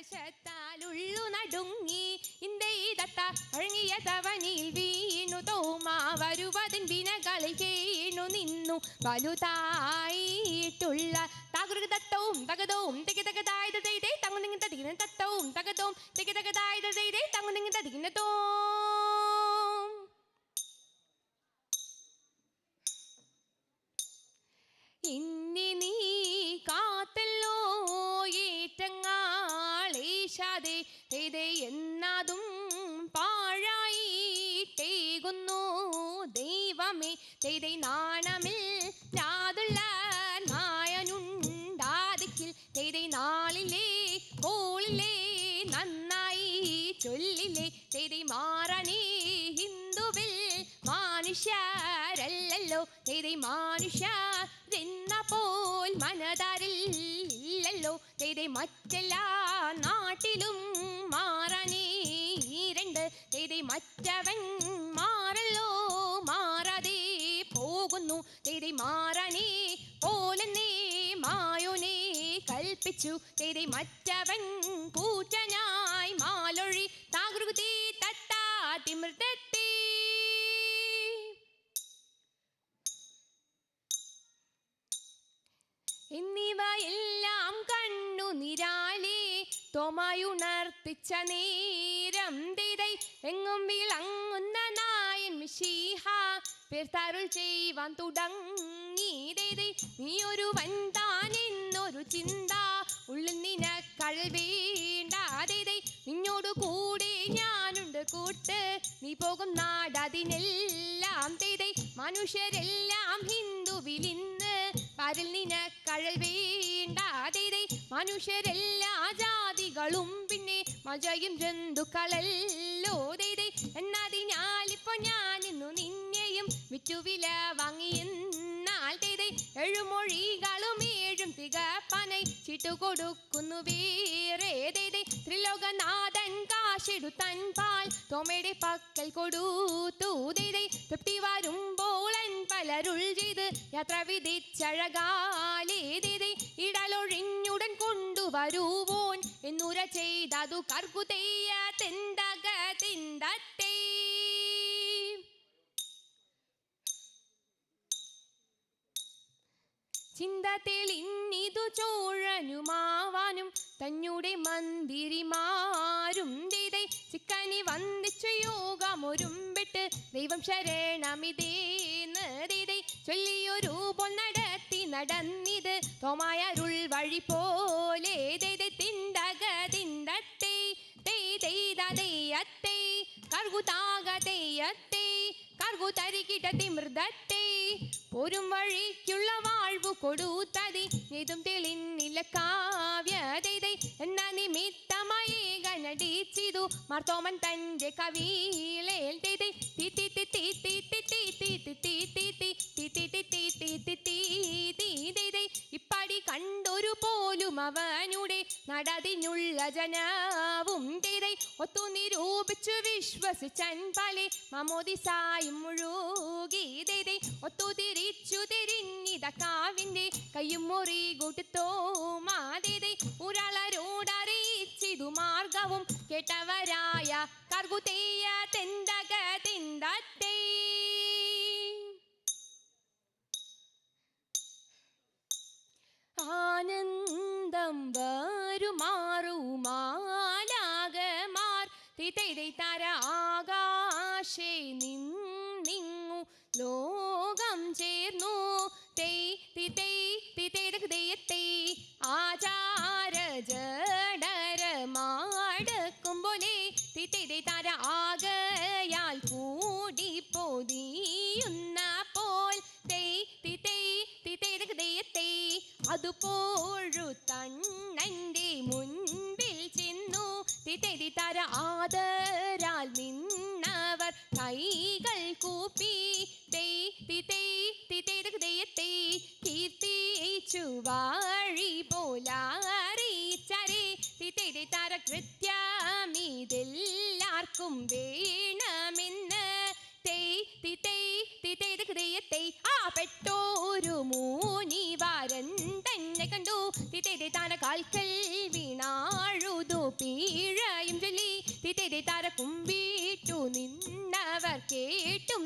കർക്കശത്താലുള്ളു നടുങ്ങി ഇന്ത്യതത്ത അഴങ്ങിയ തവനിൽ വീണു തോമാ വരുവതിൻ വിനകളിൽ കേണു നിന്നു വലുതായിട്ടുള്ള തകൃതത്തവും തകതവും തികതകതായത് തൈതേ തങ്ങുനിങ്ങ തതികിന തത്തവും തകതവും തികതകതായത് തൈതേ തങ്ങുനിങ്ങ തതികിനത്തോ ഇന്നി നീ കാത്തല്ലോ ഏറ്റങ്ങാളേശാതെ തേതേ എന്നതും പാഴായിട്ടേകുന്നു ദൈവമേ തേതേ നാണമിൽ യാതുള്ള നായനുണ്ടാതിക്കിൽ തേതേ നാളിലേ കോളിലേ നന്നായി ചൊല്ലിലേ തേതേ മാറണേ ഹിന്ദുവിൽ മനുഷ്യരല്ലല്ലോ തേതേ മനുഷ്യരെന്ന പോൽ മനതാരില്ലല്ലോ തേതേ മറ്റെല്ലാ നാട്ടിലും മാറണേ രണ്ട് തേതേ മറ്റവൻ മാറല്ലോ മാറാതെ പോകുന്നു തേതേ മാറണേ പോലെന്നേ മായോനെ കൽപ്പിച്ചു തേതേ മറ്റവൻ കൂറ്റനായി മാലൊഴി താകൃതി തട്ടാട്ടി മൃതത്തി എന്നിവയെല്ലാം കണ്ണു നിരാലേ തോമായുണർത്തിച്ച നേരം തേതൈ എങ്ങും വിളങ്ങുന്ന നായൻ മിശിഹ പേർത്തരുൾ ചെയ്യുവാൻ തുടങ്ങി തേതൈ നീ ഒരു വൻതാൻ എന്നൊരു ചിന്ത ഉള്ളിൽ നിനക്കൾ വേണ്ട തേതൈ നിന്നോടു കൂടെ ഞാനുണ്ട് കൂട്ട് നീ പോകും നാടതിനെല്ലാം തേതൈ മനുഷ്യരെല്ലാം ഹിന്ദുവിലിന്ന് പാരിൽ നിനക്കഴൽ വേണ്ട തേതൈ മനുഷ്യരെല്ലാ ജാതികളും പിന്നെ മജയും ജന്തുക്കളല്ലോ തേതൈ എന്നതിനാലിപ്പോ ഞാൻ ഇന്നു നിന്നെയും വിറ്റുവില വാങ്ങിയെന്നാൽ തേതൈ എഴുമൊഴികളും ഏഴും തികപ്പനൈ ചിട്ടുകൊടുക്കുന്നു വേറെ തേതൈ ത്രിലോകനാഥൻ കാശെടുത്തൻ പാൽ തോമയുടെ പക്കൽ കൊടുത്തു തേതൈ തൃപ്തി വരുമ്പോൾ പലരുൾ ചെയ്ത് യാത്ര വിധിച്ചഴകാലേ തേതൈ ഇടലൊഴിഞ്ഞുടൻ കൊണ്ടുവരുവോൻ എന്നുര ചെയ്തതു കർക്കുതെയ്യ തെന്തക തിന്തത്തേ ചിന്ത തെളിഞ്ഞിതു ചോഴനുമാവാനും തന്നൂടെ മന്ദിരിമാരും തേതൈ ചിക്കനി വന്ദിച്ചു യോഗമൊരുമ്പിട്ട് ദൈവം ശരണമിതേന്ന് തേതൈ ചൊല്ലിയൊരു പോൽ നടത്തി നടന്നിത് തോമായരുൾ വഴി പോലെ തേതൈ തിണ്ടക തിന്തത്തേ തേതൈതേയത്തേ കർഗുതാകതേയത്തേ കർഗു തരികിട തിമൃതത്തേ പോരും വഴിക്കുള്ള വാഴ്വു കൊടുത്തതി ഏതും തെളിന്നില്ല കാവ്യ തേതൈ എന്ന നിമിത്തമായി ഗണടിച്ചിതു മാർത്തോമൻ തന്റെ കവിയിലേൽ തേതൈ ഇപ്പടി കണ്ടൊരു പോലും അവനുടെ നടതിനുള്ള ജനവും തേതൈ ഒത്തു നിരൂപിച്ചു വിശ്വസിച്ചൻ പലെ മമോദിസായും മുഴുകി തേതൈ ഒത്തു തിരിച്ചു തിരിഞ്ഞിത കാവിന്റെ കയ്യും മുറി കൊടുത്തോ മാതേതൈ ഒരാളരോടറിയിച്ചിതു മാർഗവും കേട്ടവരായ കർഗുതെയ്യ തെന്തക തിന്തത്തേ ആനന്ദം വരുമാറുമാലാകമാർ തിതൈ തര ആകാശേ നിന്നിങ്ങു ലോകം ചേർന്നു തേ ആചാര ജഡരമാടക്കും പോലെ തിതൈ തര ആകയാൽ കൂടി പൊതിയുന്ന പോൽ തേ അതുപോഴു തണ്ണന്റെ മുൻപിൽ ചെന്നു തിതൈ തര ആദരാൽ നിന്നവർ കൈകൾ കൂപ്പി കീർത്തിച്ചു വാഴി പോലാറിച്ചരേ തിതൈ തര കൃത്യമിതെല്ലാവർക്കും വേണമെന്ന് ആ പെട്ടോരു മൂനി വാരൻ തന്നെ കണ്ടു തിതേ താര കാൽക്കൽ വീണാഴുതു പീഴയും ചൊല്ലി തിതേ താര കുമ്പിട്ടു നിന്നവർ കേട്ടും